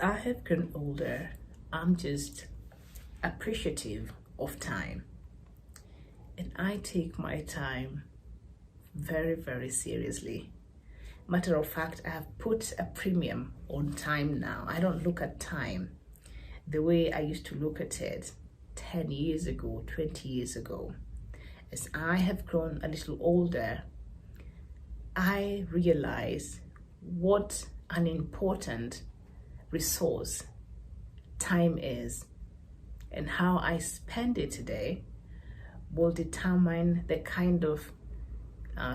As I have grown older, I'm just appreciative of time. And I take my time very, very seriously. Matter of fact, I have put a premium on time now. I don't look at time the way I used to look at it 10 years ago, 20 years ago. As I have grown a little older, I realize what an important resource time is, and how I spend it today will determine the kind of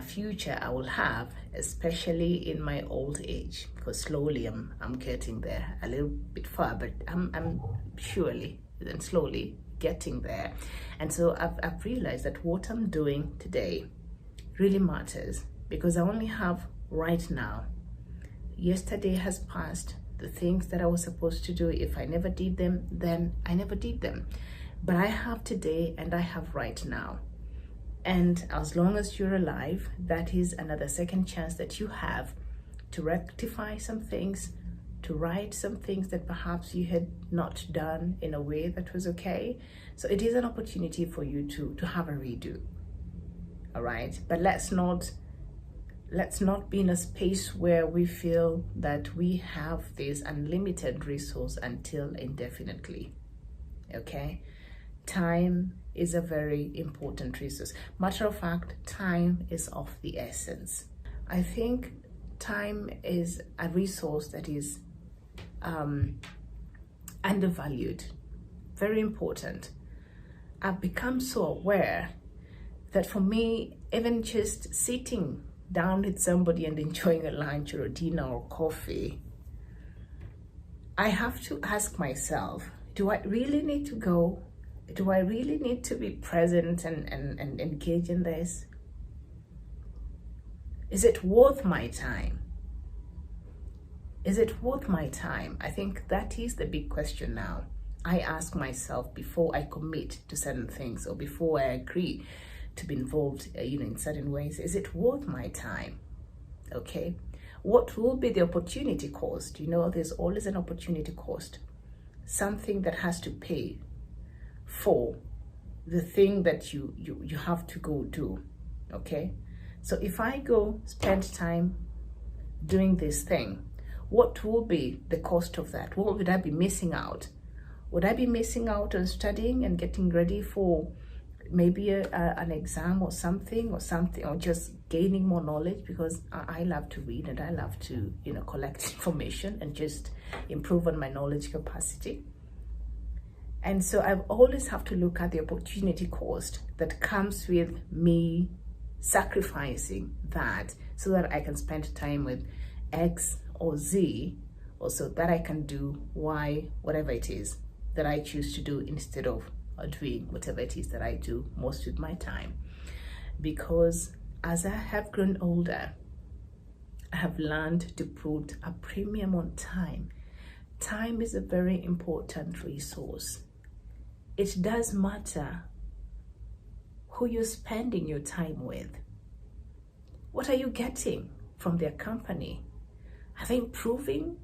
future I will have, especially in my old age, because slowly I'm getting there, a little bit far, but I'm surely and slowly getting there. And so I've realized that what I'm doing today really matters, because I only have right now. Yesterday has passed. The things that I was supposed to do, if I never did them, then I never did them. But I have today and I have right now. And as long as you're alive, that is another second chance that you have to rectify some things, to right some things that perhaps you had not done in a way that was okay. So it is an opportunity for you to have a redo. All right, but let's not be in a space where we feel that we have this unlimited resource until indefinitely. Okay, time is a very important resource. Matter of fact, time is of the essence. I think time is a resource that is undervalued, very important. I've become so aware that for me, even just sitting down with somebody and enjoying a lunch or a dinner or coffee, I have to ask myself, do I really need to go? Do I really need to be present and engage in this? Is it worth my time? Is it worth my time? I think that is the big question now. I ask myself before I commit to certain things or before I agree to be involved in certain ways. Is it worth my time? Okay, what will be the opportunity cost? There's always an opportunity cost, something that has to pay for the thing that you have to go do. Okay, so if I go spend time doing this thing, what will be the cost of that? What would I be missing out? Would I be missing out on studying and getting ready for maybe an exam or something, or just gaining more knowledge, because I love to read and I love to collect information and just improve on my knowledge capacity. And so I always have to look at the opportunity cost that comes with me sacrificing that so that I can spend time with X or Z, or so that I can do Y, whatever it is that I choose to do, instead of doing whatever it is that I do most with my time. Because as I have grown older, I have learned to put a premium on time. Time is a very important resource. It does matter who you're spending your time with. What are you getting from their company? Are they improving?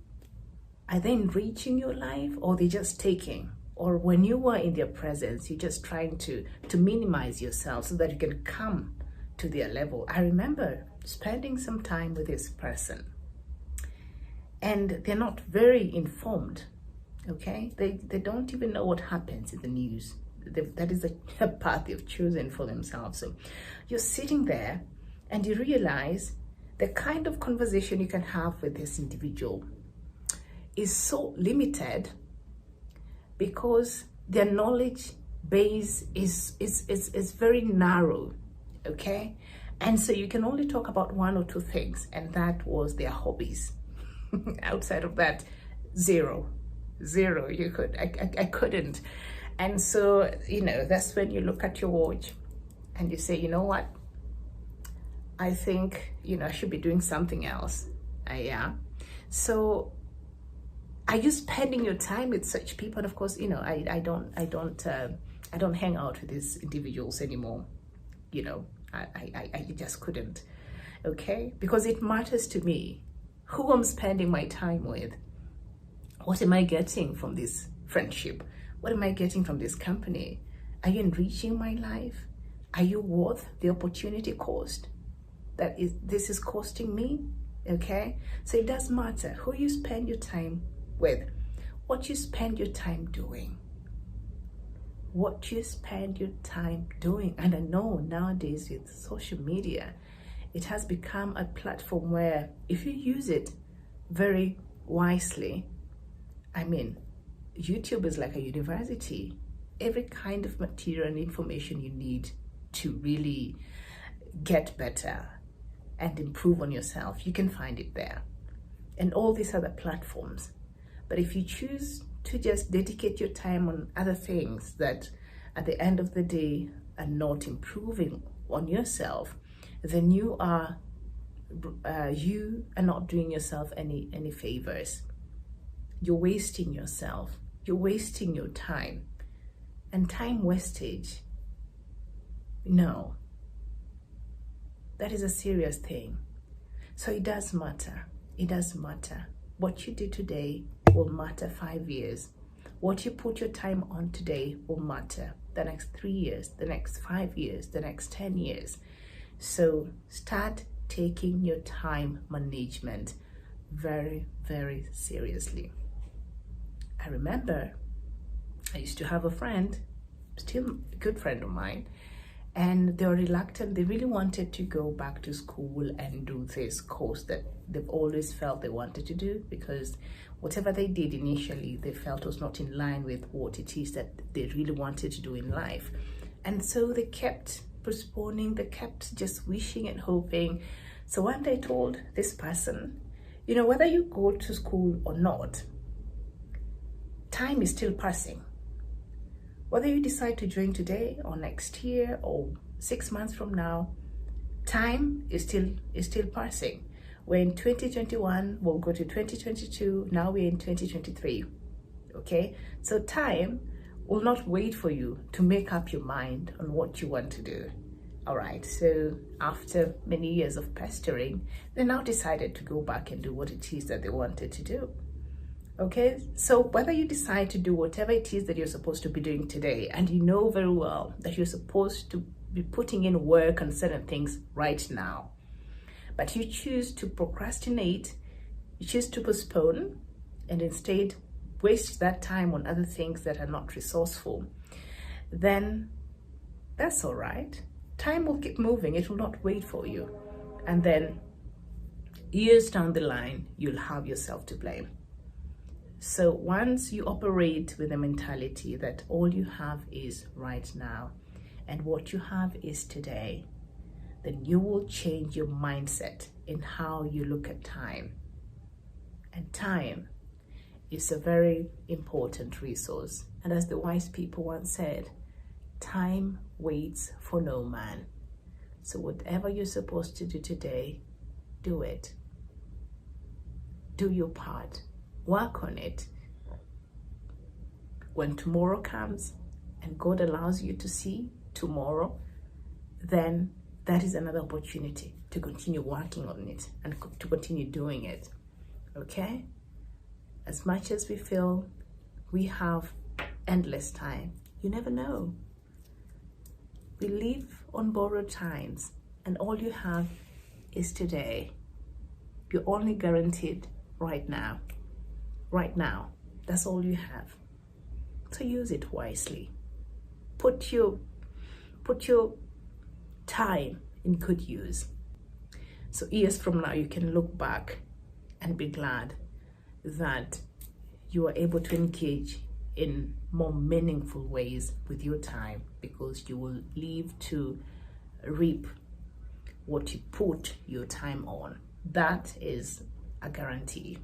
Are they enriching your life, or are they just taking? Or when you are in their presence, you're just trying to minimize yourself so that you can come to their level. I remember spending some time with this person, and they're not very informed, okay? They don't even know what happens in the news. That is a path they've chosen for themselves. So you're sitting there and you realize the kind of conversation you can have with this individual is so limited, because their knowledge base is very narrow, okay? And so you can only talk about one or two things, and that was their hobbies. Outside of that, zero. I couldn't. And so, that's when you look at your watch and you say, you know what? I think, I should be doing something else. Yeah. So are you spending your time with such people? And of course, I don't hang out with these individuals anymore. I just couldn't. Okay, because it matters to me who I'm spending my time with, What am I getting from this friendship? What am I getting from this company? Are you enriching my life? Are you worth the opportunity cost this is costing me? Okay, so it does matter who you spend your time with, what you spend your time doing, what you spend your time doing. And I know nowadays with social media, it has become a platform where if you use it very wisely, I mean, YouTube is like a university. Every kind of material and information you need to really get better and improve on yourself, you can find it there. And all these other platforms. But if you choose to just dedicate your time on other things that at the end of the day are not improving on yourself, then you are not doing yourself any favors. You're wasting yourself. You're wasting your time. And time wastage, no, that is a serious thing. So it does matter. It does matter. What you do today will matter 5 years. What you put your time on today will matter the next 3 years, the next 5 years, the next 10 years. So start taking your time management very, very seriously. I remember I used to have a friend, still a good friend of mine, and they were reluctant. They really wanted to go back to school and do this course that they've always felt they wanted to do, because whatever they did initially, they felt was not in line with what it is that they really wanted to do in life. And so they kept postponing, they kept just wishing and hoping. So one day I told this person, you know, whether you go to school or not, time is still passing. Whether you decide to join today or next year or 6 months from now, time is still passing. We're in 2021, we'll go to 2022, now we're in 2023, okay? So time will not wait for you to make up your mind on what you want to do. All right, so after many years of pestering, they now decided to go back and do what it is that they wanted to do. Okay, so whether you decide to do whatever it is that you're supposed to be doing today, and you know very well that you're supposed to be putting in work on certain things right now, but you choose to procrastinate, you choose to postpone, and instead waste that time on other things that are not resourceful, then that's all right. Time will keep moving, it will not wait for you. And then years down the line, you'll have yourself to blame. So once you operate with the mentality that all you have is right now and what you have is today, then you will change your mindset in how you look at time. And time is a very important resource. And as the wise people once said, time waits for no man. So whatever you're supposed to do today, do it. Do your part. Work on it. When tomorrow comes and God allows you to see tomorrow, then that is another opportunity to continue working on it and to continue doing it. Okay? As much as we feel we have endless time, you never know. We live on borrowed times, and all you have is today. You're only guaranteed right now. Right now, that's all you have. So use it wisely. Put your time in good use. So years from now, you can look back and be glad that you are able to engage in more meaningful ways with your time, because you will live to reap what you put your time on. That is a guarantee.